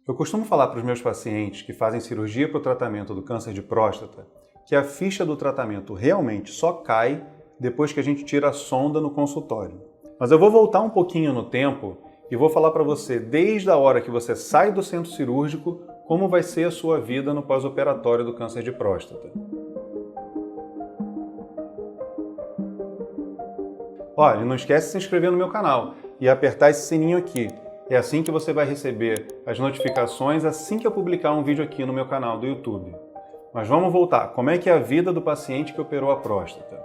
Eu costumo falar para os meus pacientes que fazem cirurgia para o tratamento do câncer de próstata que a ficha do tratamento realmente só cai depois que a gente tira a sonda no consultório. Mas eu vou voltar um pouquinho no tempo e vou falar para você, desde a hora que você sai do centro cirúrgico, como vai ser a sua vida no pós-operatório do câncer de próstata. Olha, não esquece de se inscrever no meu canal e apertar esse sininho aqui. É assim que você vai receber as notificações assim que eu publicar um vídeo aqui no meu canal do YouTube. Mas vamos voltar. Como é que é a vida do paciente que operou a próstata?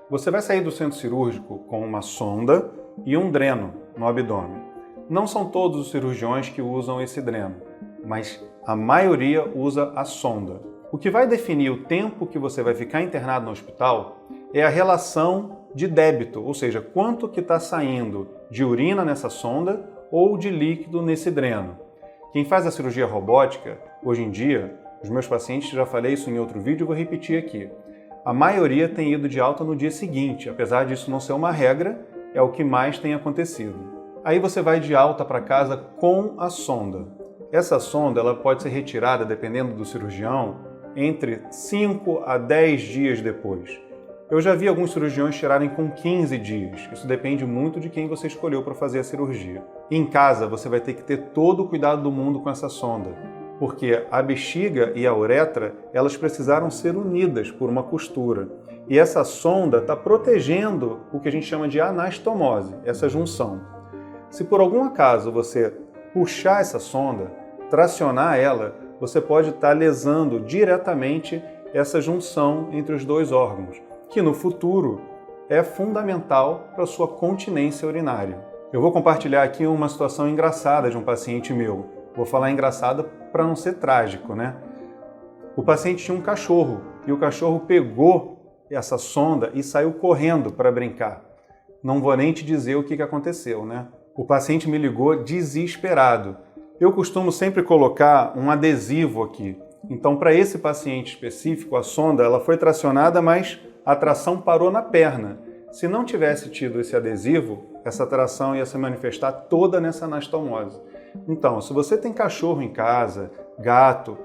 Você vai sair do centro cirúrgico com uma sonda e um dreno no abdômen. Não são todos os cirurgiões que usam esse dreno, mas a maioria usa a sonda. O que vai definir o tempo que você vai ficar internado no hospital é a relação de débito, ou seja, quanto que está saindo de urina nessa sonda ou de líquido nesse dreno. Quem faz a cirurgia robótica, hoje em dia, os meus pacientes, já falei isso em outro vídeo, vou repetir aqui. A maioria tem ido de alta no dia seguinte, apesar disso não ser uma regra, é o que mais tem acontecido. Aí você vai de alta para casa com a sonda. Essa sonda ela pode ser retirada, dependendo do cirurgião, entre 5 a 10 dias depois. Eu já vi alguns cirurgiões tirarem com 15 dias. Isso depende muito de quem você escolheu para fazer a cirurgia. Em casa, você vai ter que ter todo o cuidado do mundo com essa sonda, porque a bexiga e a uretra, elas precisaram ser unidas por uma costura. E essa sonda está protegendo o que a gente chama de anastomose, essa junção. Se por algum acaso você puxar essa sonda, tracionar ela, você pode estar lesando diretamente essa junção entre os dois órgãos, que no futuro é fundamental para a sua continência urinária. Eu vou compartilhar aqui uma situação engraçada de um paciente meu. Vou falar engraçada para não ser trágico, né? O paciente tinha um cachorro e o cachorro pegou essa sonda e saiu correndo para brincar. Não vou nem te dizer o que aconteceu, né? O paciente me ligou desesperado. Eu costumo sempre colocar um adesivo aqui. Então, para esse paciente específico, a sonda ela foi tracionada, mas a tração parou na perna. Se não tivesse tido esse adesivo, essa tração ia se manifestar toda nessa anastomose. Então, se você tem cachorro em casa, gato,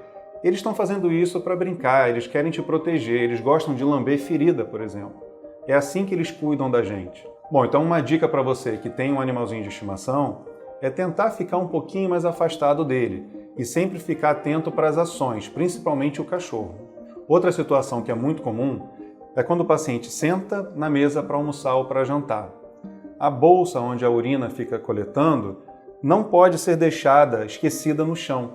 eles estão fazendo isso para brincar, eles querem te proteger, eles gostam de lamber ferida, por exemplo. É assim que eles cuidam da gente. Bom, então uma dica para você que tem um animalzinho de estimação é tentar ficar um pouquinho mais afastado dele e sempre ficar atento para as ações, principalmente o cachorro. Outra situação que é muito comum é quando o paciente senta na mesa para almoçar ou para jantar. A bolsa onde a urina fica coletando não pode ser deixada esquecida no chão.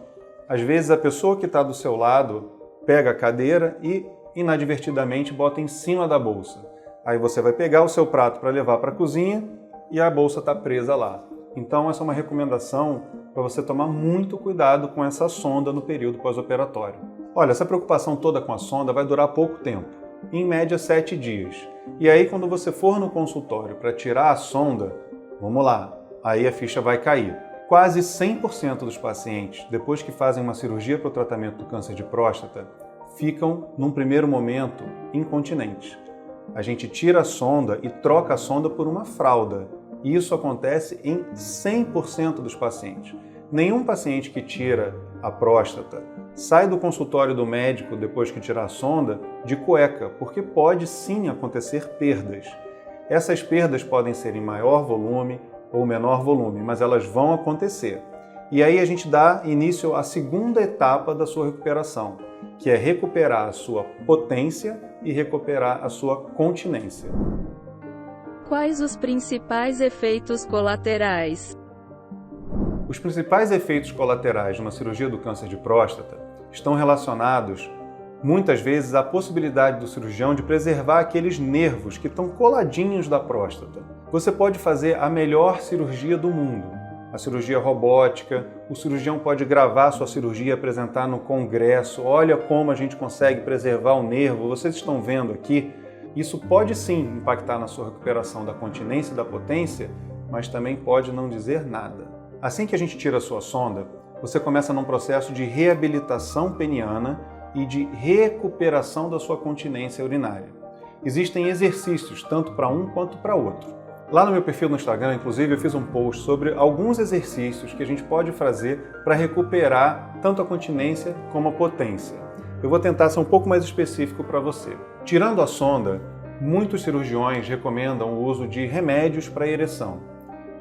Às vezes a pessoa que está do seu lado pega a cadeira e inadvertidamente bota em cima da bolsa. Aí você vai pegar o seu prato para levar para a cozinha e a bolsa está presa lá. Então essa é uma recomendação para você tomar muito cuidado com essa sonda no período pós-operatório. Olha, essa preocupação toda com a sonda vai durar pouco tempo, em média 7 dias. E aí quando você for no consultório para tirar a sonda, vamos lá, aí a ficha vai cair. Quase 100% dos pacientes, depois que fazem uma cirurgia para o tratamento do câncer de próstata, ficam, num primeiro momento, incontinentes. A gente tira a sonda e troca a sonda por uma fralda. E isso acontece em 100% dos pacientes. Nenhum paciente que tira a próstata sai do consultório do médico, depois que tirar a sonda, de cueca, porque pode sim acontecer perdas. Essas perdas podem ser em maior volume ou menor volume, mas elas vão acontecer. E aí a gente dá início à segunda etapa da sua recuperação, que é recuperar a sua potência e recuperar a sua continência. Quais os principais efeitos colaterais? Os principais efeitos colaterais de uma cirurgia do câncer de próstata estão relacionados, muitas vezes, à possibilidade do cirurgião de preservar aqueles nervos que estão coladinhos da próstata. Você pode fazer a melhor cirurgia do mundo, a cirurgia robótica, o cirurgião pode gravar a sua cirurgia e apresentar no congresso, olha como a gente consegue preservar o nervo, vocês estão vendo aqui. Isso pode sim impactar na sua recuperação da continência e da potência, mas também pode não dizer nada. Assim que a gente tira a sua sonda, você começa num processo de reabilitação peniana e de recuperação da sua continência urinária. Existem exercícios tanto para um quanto para outro. Lá no meu perfil no Instagram, inclusive, eu fiz um post sobre alguns exercícios que a gente pode fazer para recuperar tanto a continência como a potência. Eu vou tentar ser um pouco mais específico para você. Tirando a sonda, muitos cirurgiões recomendam o uso de remédios para ereção,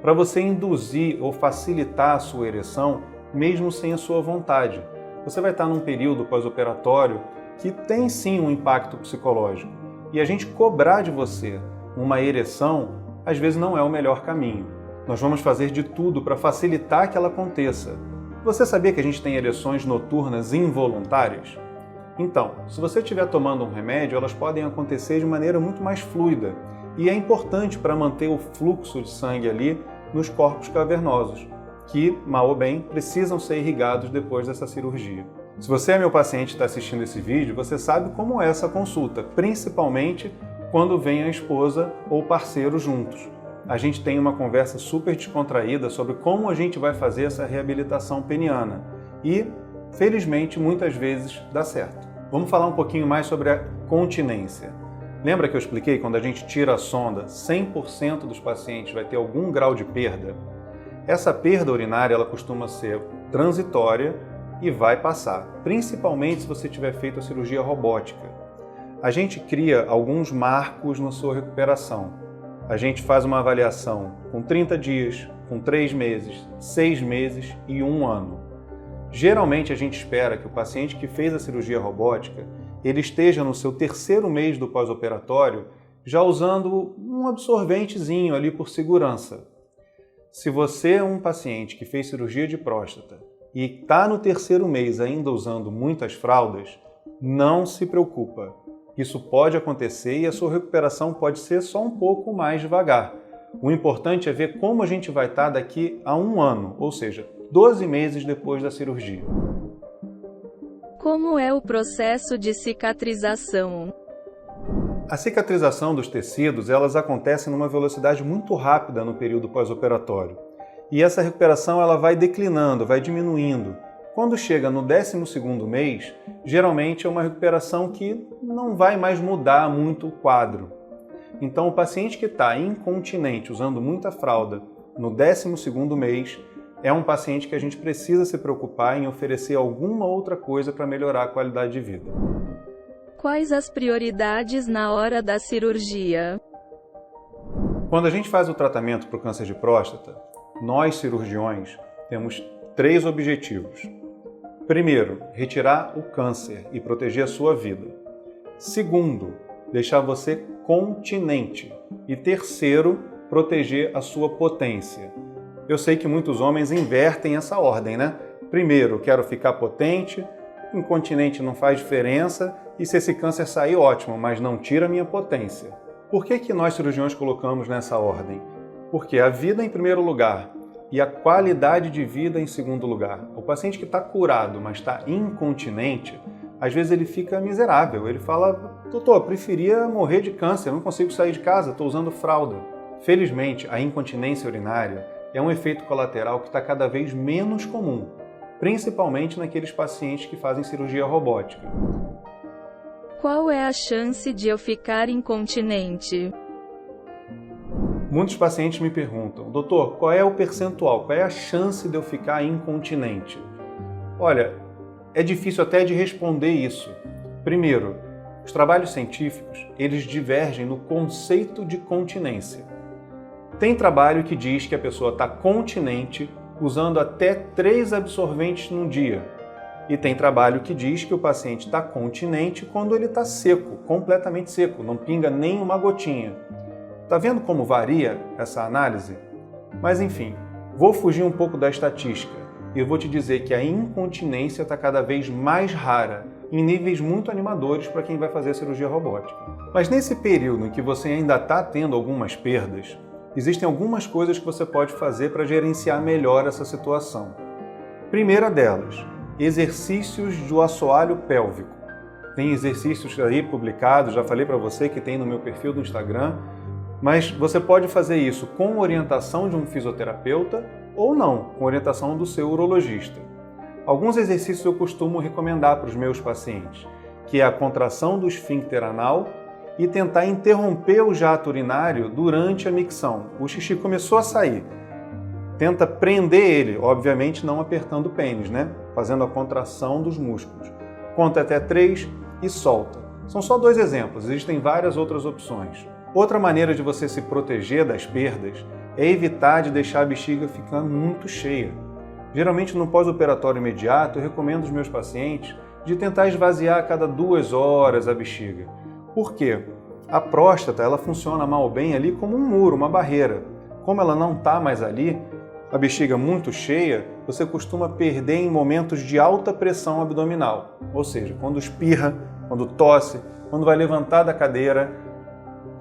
para você induzir ou facilitar a sua ereção mesmo sem a sua vontade. Você vai estar num período pós-operatório que tem sim um impacto psicológico. E a gente cobrar de você uma ereção, às vezes não é o melhor caminho. Nós vamos fazer de tudo para facilitar que ela aconteça. Você sabia que a gente tem ereções noturnas involuntárias? Então, se você estiver tomando um remédio, elas podem acontecer de maneira muito mais fluida. E é importante para manter o fluxo de sangue ali nos corpos cavernosos, que, mal ou bem, precisam ser irrigados depois dessa cirurgia. Se você é meu paciente e está assistindo esse vídeo, você sabe como é essa consulta, principalmente quando vem a esposa ou parceiro juntos. A gente tem uma conversa super descontraída sobre como a gente vai fazer essa reabilitação peniana e, felizmente, muitas vezes dá certo. Vamos falar um pouquinho mais sobre a continência. Lembra que eu expliquei quando a gente tira a sonda, 100% dos pacientes vai ter algum grau de perda? Essa perda urinária ela costuma ser transitória e vai passar, principalmente se você tiver feito a cirurgia robótica. A gente cria alguns marcos na sua recuperação. A gente faz uma avaliação com 30 dias, com 3 meses, 6 meses e 1 ano. Geralmente a gente espera que o paciente que fez a cirurgia robótica ele esteja no seu 3º mês do pós-operatório já usando um absorventezinho ali por segurança. Se você é um paciente que fez cirurgia de próstata e está no 3º mês ainda usando muitas fraldas, não se preocupa. Isso pode acontecer e a sua recuperação pode ser só um pouco mais devagar. O importante é ver como a gente vai estar daqui a 1 ano, ou seja, 12 meses depois da cirurgia. Como é o processo de cicatrização? A cicatrização dos tecidos, elas acontecem numa velocidade muito rápida no período pós-operatório. E essa recuperação ela vai declinando, vai diminuindo. Quando chega no 12º mês, geralmente é uma recuperação que não vai mais mudar muito o quadro. Então, o paciente que está incontinente, usando muita fralda, no 12º mês, é um paciente que a gente precisa se preocupar em oferecer alguma outra coisa para melhorar a qualidade de vida. Quais as prioridades na hora da cirurgia? Quando a gente faz o tratamento para o câncer de próstata, nós cirurgiões temos 3 objetivos. Primeiro, retirar o câncer e proteger a sua vida. Segundo, deixar você continente. E terceiro, proteger a sua potência. Eu sei que muitos homens invertem essa ordem, né? Primeiro, quero ficar potente, incontinente não faz diferença, e se esse câncer sair, ótimo, mas não tira a minha potência. Por que nós cirurgiões colocamos nessa ordem? Porque a vida em primeiro lugar e a qualidade de vida em segundo lugar. O paciente que está curado, mas está incontinente, às vezes ele fica miserável. Ele fala, doutor, eu preferia morrer de câncer, eu não consigo sair de casa, estou usando fralda. Felizmente, a incontinência urinária é um efeito colateral que está cada vez menos comum, principalmente naqueles pacientes que fazem cirurgia robótica. Qual é a chance de eu ficar incontinente? Muitos pacientes me perguntam, doutor, qual é o percentual, qual é a chance de eu ficar incontinente? Olha, é difícil até de responder isso. Primeiro, os trabalhos científicos, eles divergem no conceito de continência. Tem trabalho que diz que a pessoa está continente usando até 3 absorventes no dia. E tem trabalho que diz que o paciente está continente quando ele está seco, completamente seco, não pinga nem uma gotinha. Tá vendo como varia essa análise? Mas enfim, vou fugir um pouco da estatística e eu vou te dizer que a incontinência está cada vez mais rara, em níveis muito animadores para quem vai fazer a cirurgia robótica. Mas nesse período em que você ainda está tendo algumas perdas, existem algumas coisas que você pode fazer para gerenciar melhor essa situação. Primeira delas, exercícios do assoalho pélvico. Tem exercícios aí publicados, já falei para você que tem no meu perfil do Instagram, mas você pode fazer isso com orientação de um fisioterapeuta ou não, com orientação do seu urologista. Alguns exercícios eu costumo recomendar para os meus pacientes, que é a contração do esfíncter anal e tentar interromper o jato urinário durante a micção. O xixi começou a sair. Tenta prender ele, obviamente não apertando o pênis, né? Fazendo a contração dos músculos. Conta até 3 e solta. São só 2 exemplos, existem várias outras opções. Outra maneira de você se proteger das perdas é evitar de deixar a bexiga ficar muito cheia. Geralmente no pós-operatório imediato eu recomendo aos meus pacientes de tentar esvaziar a cada 2 horas a bexiga. Por quê? A próstata ela funciona mal ou bem ali como um muro, uma barreira. Como ela não está mais ali, a bexiga muito cheia, você costuma perder em momentos de alta pressão abdominal. Ou seja, quando espirra, quando tosse, quando vai levantar da cadeira,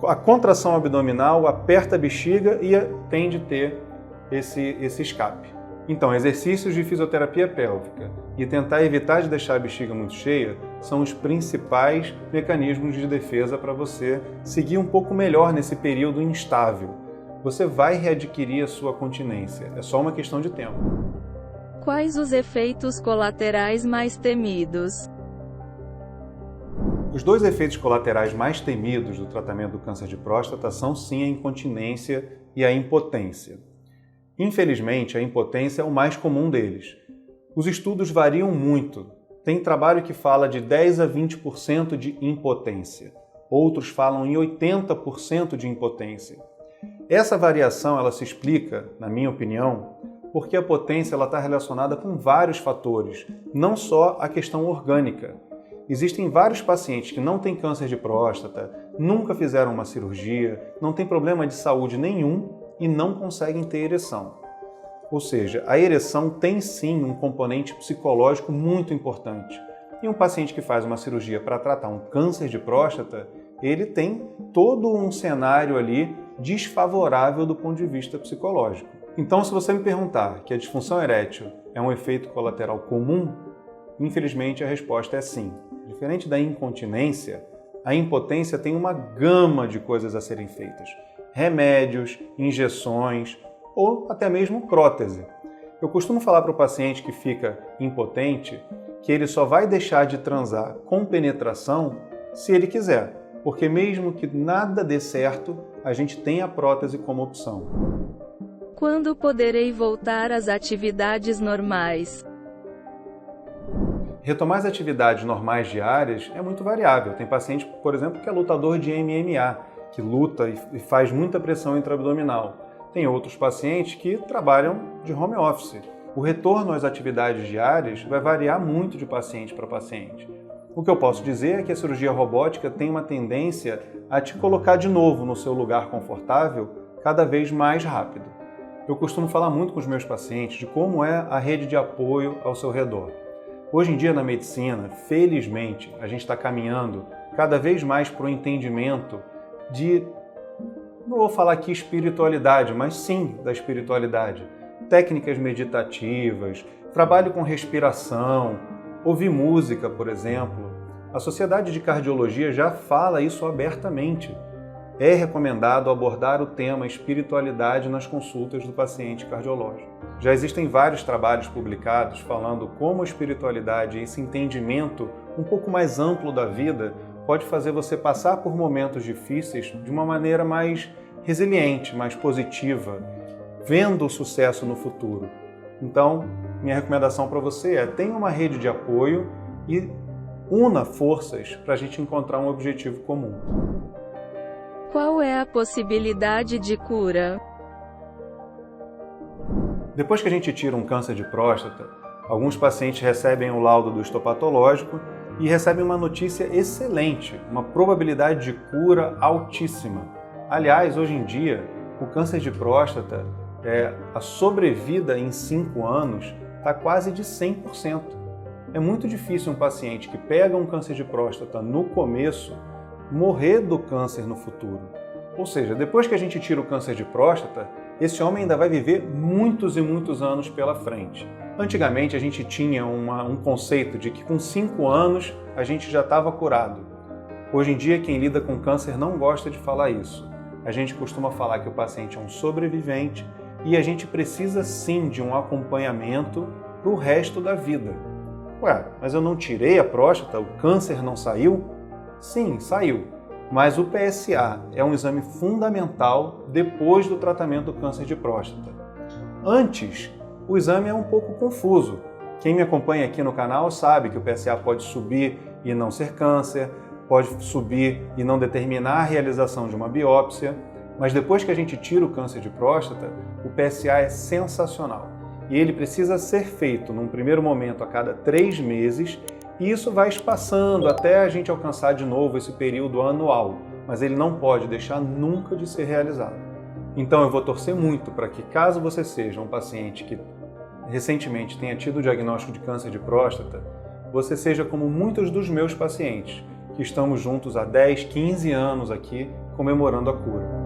a contração abdominal aperta a bexiga e tende a ter esse escape. Então, exercícios de fisioterapia pélvica e tentar evitar de deixar a bexiga muito cheia são os principais mecanismos de defesa para você seguir um pouco melhor nesse período instável. Você vai readquirir a sua continência, é só uma questão de tempo. Quais os efeitos colaterais mais temidos? Os 2 efeitos colaterais mais temidos do tratamento do câncer de próstata são sim a incontinência e a impotência. Infelizmente, a impotência é o mais comum deles. Os estudos variam muito. Tem trabalho que fala de 10 a 20% de impotência. Outros falam em 80% de impotência. Essa variação ela se explica, na minha opinião, porque a potência está relacionada com vários fatores, não só a questão orgânica. Existem vários pacientes que não têm câncer de próstata, nunca fizeram uma cirurgia, não têm problema de saúde nenhum e não conseguem ter ereção. Ou seja, a ereção tem sim um componente psicológico muito importante. E um paciente que faz uma cirurgia para tratar um câncer de próstata, ele tem todo um cenário ali desfavorável do ponto de vista psicológico. Então, se você me perguntar que a disfunção erétil é um efeito colateral comum, infelizmente a resposta é sim. Diferente da incontinência, a impotência tem uma gama de coisas a serem feitas. Remédios, injeções ou até mesmo prótese. Eu costumo falar para o paciente que fica impotente que ele só vai deixar de transar com penetração se ele quiser, porque mesmo que nada dê certo, a gente tem a prótese como opção. Quando poderei voltar às atividades normais? Retomar as atividades normais diárias é muito variável. Tem paciente, por exemplo, que é lutador de MMA, que luta e faz muita pressão intraabdominal. Tem outros pacientes que trabalham de home office. O retorno às atividades diárias vai variar muito de paciente para paciente. O que eu posso dizer é que a cirurgia robótica tem uma tendência a te colocar de novo no seu lugar confortável cada vez mais rápido. Eu costumo falar muito com os meus pacientes de como é a rede de apoio ao seu redor. Hoje em dia na medicina, felizmente, a gente está caminhando cada vez mais para o entendimento de, não vou falar aqui espiritualidade, mas sim da espiritualidade. Técnicas meditativas, trabalho com respiração, ouvir música, por exemplo. A Sociedade de Cardiologia já fala isso abertamente. É recomendado abordar o tema espiritualidade nas consultas do paciente cardiológico. Já existem vários trabalhos publicados falando como a espiritualidade e esse entendimento um pouco mais amplo da vida pode fazer você passar por momentos difíceis de uma maneira mais resiliente, mais positiva, vendo o sucesso no futuro. Então, minha recomendação para você é tenha uma rede de apoio e una forças para a gente encontrar um objetivo comum. Qual é a possibilidade de cura? Depois que a gente tira um câncer de próstata, alguns pacientes recebem o laudo do histopatológico e recebem uma notícia excelente, uma probabilidade de cura altíssima. Aliás, hoje em dia, o câncer de próstata, a sobrevida em 5 anos está quase de 100%. É muito difícil um paciente que pega um câncer de próstata no começo morrer do câncer no futuro. Ou seja, depois que a gente tira o câncer de próstata, esse homem ainda vai viver muitos e muitos anos pela frente. Antigamente a gente tinha um conceito de que com 5 anos a gente já estava curado. Hoje em dia quem lida com câncer não gosta de falar isso. A gente costuma falar que o paciente é um sobrevivente e a gente precisa sim de um acompanhamento para o resto da vida. Ué, mas eu não tirei a próstata, o câncer não saiu? Sim, saiu. mas o PSA é um exame fundamental depois do tratamento do câncer de próstata. Antes, o exame é um pouco confuso. Quem me acompanha aqui no canal sabe que o PSA pode subir e não ser câncer, pode subir e não determinar a realização de uma biópsia, mas depois que a gente tira o câncer de próstata, o PSA é sensacional. E ele precisa ser feito num primeiro momento a cada 3 meses, e isso vai espaçando até a gente alcançar de novo esse período anual, mas ele não pode deixar nunca de ser realizado. Então eu vou torcer muito para que, caso você seja um paciente que recentemente tenha tido o diagnóstico de câncer de próstata, você seja como muitos dos meus pacientes, que estamos juntos há 10, 15 anos aqui comemorando a cura.